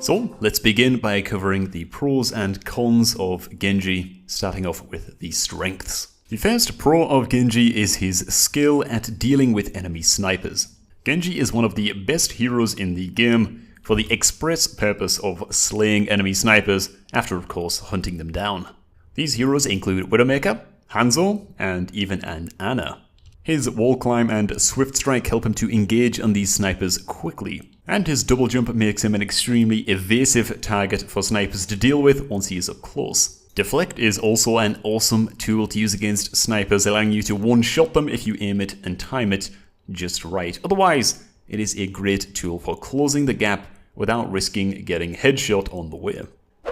So let's begin by covering the pros and cons of Genji, starting off with the strengths. The first pro of Genji is his skill at dealing with enemy snipers. Genji is one of the best heroes in the game for the express purpose of slaying enemy snipers after, of course, hunting them down. These heroes include Widowmaker, Hanzo, and even an Ana. His wall climb and swift strike help him to engage on these snipers quickly, and his double jump makes him an extremely evasive target for snipers to deal with once he is up close. Deflect is also an awesome tool to use against snipers, allowing you to one-shot them if you aim it and time it just right. Otherwise, it is a great tool for closing the gap without risking getting headshot on the way.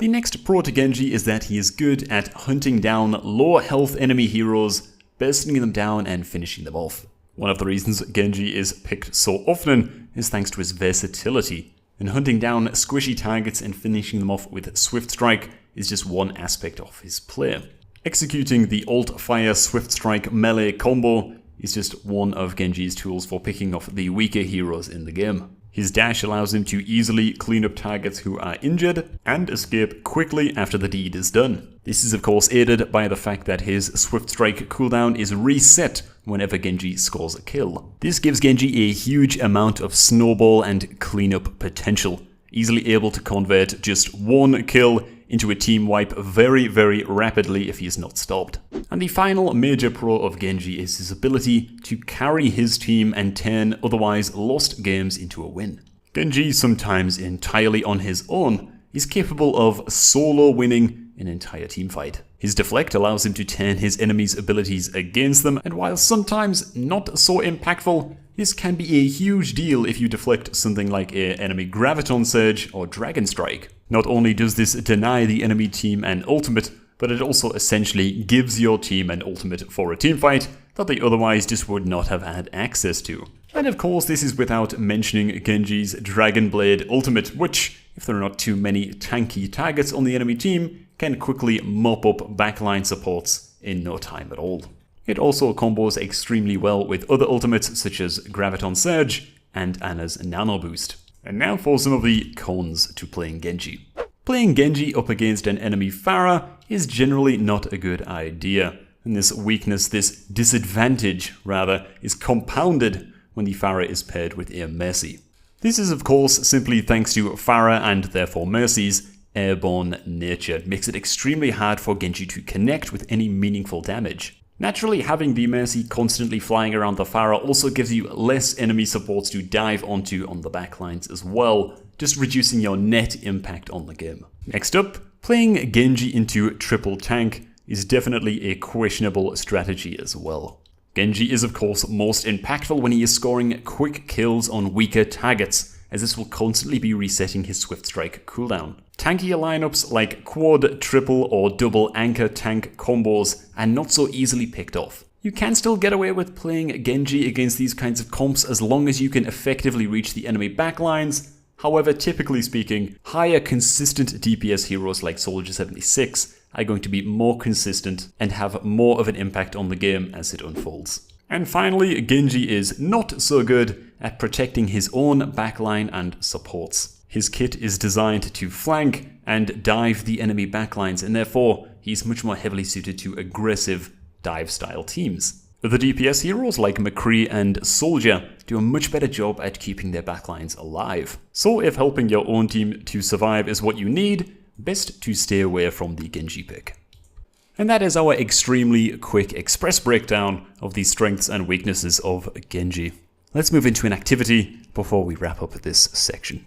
The next pro to Genji is that he is good at hunting down low health enemy heroes, bursting them down and finishing them off. One of the reasons Genji is picked so often is thanks to his versatility, and hunting down squishy targets and finishing them off with Swift Strike is just one aspect of his play. Executing the Alt-Fire Swift Strike melee combo is just one of Genji's tools for picking off the weaker heroes in the game. His dash allows him to easily clean up targets who are injured and escape quickly after the deed is done. This is of course aided by the fact that his Swift Strike cooldown is reset whenever Genji scores a kill. This gives Genji a huge amount of snowball and cleanup potential, easily able to convert just one kill into a team wipe very, very rapidly if he is not stopped. And the final major pro of Genji is his ability to carry his team and turn otherwise lost games into a win. Genji, sometimes entirely on his own, is capable of solo winning an entire teamfight. His deflect allows him to turn his enemies' abilities against them, and while sometimes not so impactful, this can be a huge deal if you deflect something like an enemy Graviton Surge or Dragon Strike. Not only does this deny the enemy team an ultimate, but it also essentially gives your team an ultimate for a teamfight that they otherwise just would not have had access to. And of course, this is without mentioning Genji's Dragonblade ultimate, which, if there are not too many tanky targets on the enemy team, can quickly mop up backline supports in no time at all. It also combos extremely well with other ultimates such as Graviton Surge and Ana's Nano Boost. And now for some of the cons to playing Genji. Playing Genji up against an enemy Pharah is generally not a good idea, and this weakness, this disadvantage rather, is compounded when the Pharah is paired with a Mercy. This is of course simply thanks to Pharah and therefore Mercy's airborne nature. It makes it extremely hard for Genji to connect with any meaningful damage. Naturally, having the Mercy constantly flying around the Pharah also gives you less enemy supports to dive onto on the backlines as well, just reducing your net impact on the game. Next up, playing Genji into triple tank is definitely a questionable strategy as well. Genji is of course most impactful when he is scoring quick kills on weaker targets, as this will constantly be resetting his Swift Strike cooldown. Tankier lineups like quad, triple, or double anchor tank combos are not so easily picked off. You can still get away with playing Genji against these kinds of comps as long as you can effectively reach the enemy backlines. However, typically speaking, higher consistent DPS heroes like Soldier 76 are going to be more consistent and have more of an impact on the game as it unfolds. And finally, Genji is not so good at protecting his own backline and supports. His kit is designed to flank and dive the enemy backlines, and therefore he's much more heavily suited to aggressive dive style teams. Other DPS heroes like McCree and Soldier do a much better job at keeping their backlines alive. So if helping your own team to survive is what you need, best to stay away from the Genji pick. And that is our extremely quick express breakdown of the strengths and weaknesses of Genji. Let's move into an activity before we wrap up this section.